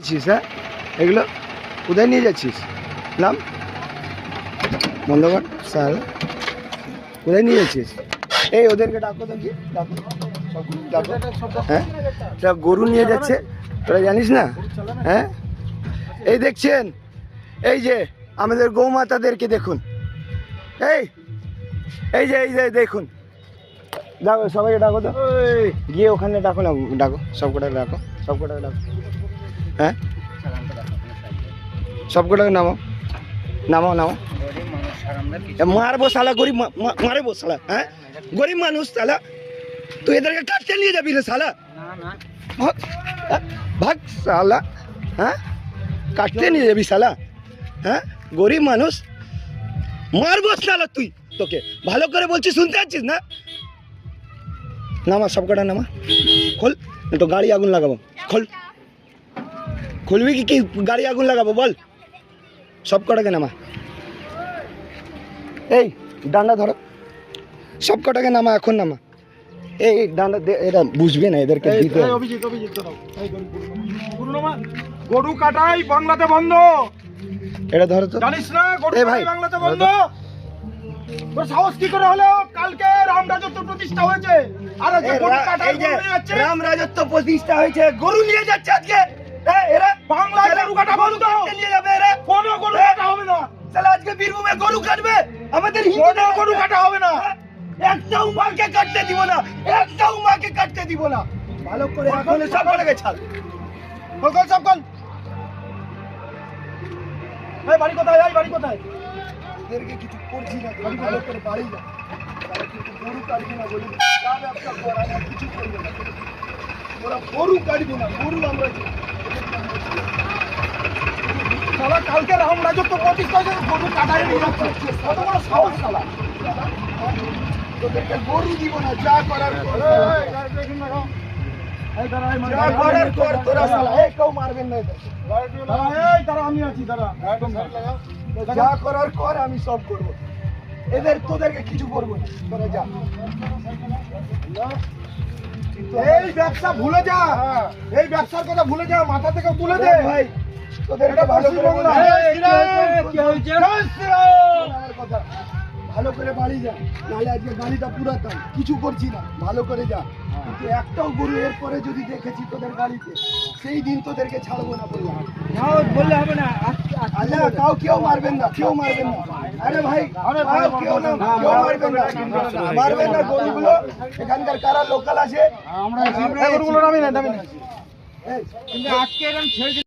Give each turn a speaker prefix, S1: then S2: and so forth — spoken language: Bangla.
S1: যাচ্ছিস? হ্যাঁ, এগুলো কোথায় নিয়ে যাচ্ছিস? নাম বন্ধ কর স্যার। কোথায় নিয়ে যাচ্ছিস? এই ওদেরকে ডাকো দেখি, ডাকো ডাকো। হ্যাঁ, গরু নিয়ে যাচ্ছে, তোরা জানিস না? হ্যাঁ, এই দেখছেন, এই যে আমাদের গৌমাতাদেরকে দেখুন, এই যে দেখুন, ডাকো সবাইকে, ডাকো তো, গিয়ে ওখানে ডাকো না, ডাকো সবকটাকে, ডাকো সবকটাকে, ডাকো। হ্যাঁ, সবকটাকে নামাও, নামাও নামাও। মারবো শালা, গরিব মারবো শালা। হ্যাঁ, গরিব মানুষ শালা, তুই এদেরকে কাটতে নিয়ে যাবি রে শালা? ভাগ শালা। হ্যাঁ, কাটতে নিয়ে যাবি শালা? হ্যাঁ, গরিব মানুষ, মারবো শালা তুই। তোকে ভালো করে বলছি, শুনতে পাচ্ছিস না? নামা সবকটা, নামা, খোল, তো গাড়ি আগুন লাগাবো। খোল, খুলবি কি গাড়ি আগুন লাগাবো? বল, সবকটাকে নামা। এই ডান্ডা ধরো, সবকটাকে নামা, এখন নামা। এই ডান্ডা, এরা বুঝবে না, এদেরকে দিতে।
S2: গরু কাটাই বাংলাতে বন্ধ,
S1: এটা ধরো তো,
S2: জানিস না? গরু
S1: ভাই
S2: কাটাই বাংলাতে বন্ধ। তোর সাহস কি করে হলো? কালকে রাম রাজত্ব প্রতিষ্ঠা হয়েছে, আর আজকে গরু কাটাই নিয়ে যাচ্ছে।
S1: রাম রাজত্ব প্রতিষ্ঠা হয়েছে, গরু নিয়ে যাচ্ছে আজকে। এরা
S2: বাংলায় গরু কাটা বন্ধ,
S1: নিয়ে যাবে এরা।
S2: কোনো গরু কাটা হবে না।
S1: তাহলে আজকে বীরভূমে গরু কাটবে, আমাদের
S2: কোনো গরু কাটা হবে না।
S1: একটাও মাকে কাটতে দিব না, একটাও মাকে কাটতে দিব না। ভালো করে এখন সব করে ছাড়।
S2: কল কল সব কল। এই বাড়ি কোথায়? এই বাড়ি কোথায়?
S1: এদেরকে কিছু করছি না, ভালো করে বাড়ি যা। তারা কিন্তু গরু কাটবে না বলি, যা ব্যবসা করা না, কিছু করবে না। ওরা গরু কাটবে না, গরু আমরা
S2: শালা কালকে রাম রাজত্ব প্রতিষ্ঠা হয়েছে, গরু কাটাই নিয়ে যাচ্ছে। কত বড় সাহস শালা!
S1: তোদেরকে গরু দিব না, যা করার কর। যা করার কর তোরা শালা, এই কেউ মারবেন না এদের।
S2: এই তারা আমি আছি, তারা
S1: যা করার কর, আমি সব করবো। এদের তোদেরকে কিছু করবো না, তোরা যা।
S2: এই ব্যবসা ভুলে যা, এই ব্যবসার কথা ভুলে যা, মাথা থেকে তুলে দে
S1: ভাই, তোদেরকে ভালো করে বললাম,
S2: কি হয়েছে?
S1: আমার কথা ভালো করে বাড়ি যা, নাহলে আজকে গাড়িটা পুরাতাম, কিছু করছি না, ভালো করে যা। কিন্তু একটাও গরু এর পরে যদি দেখেছি তোদের গাড়িতে, সেই দিন তোদেরকে ছাড়বো না বললাম।
S2: বললে হবে না,
S1: আল্লাহ কাউ কেউ মারবেন না, কেউ মারবেন না। আরে ভাই, কেউ না, কেউ মারবেন না, মারবেন না গরুগুলো। এখানকার কারা লোকাল আছে,
S2: আমরা গরুগুলো নামি না,
S1: এই
S2: আজকে এরকম ছেড়ে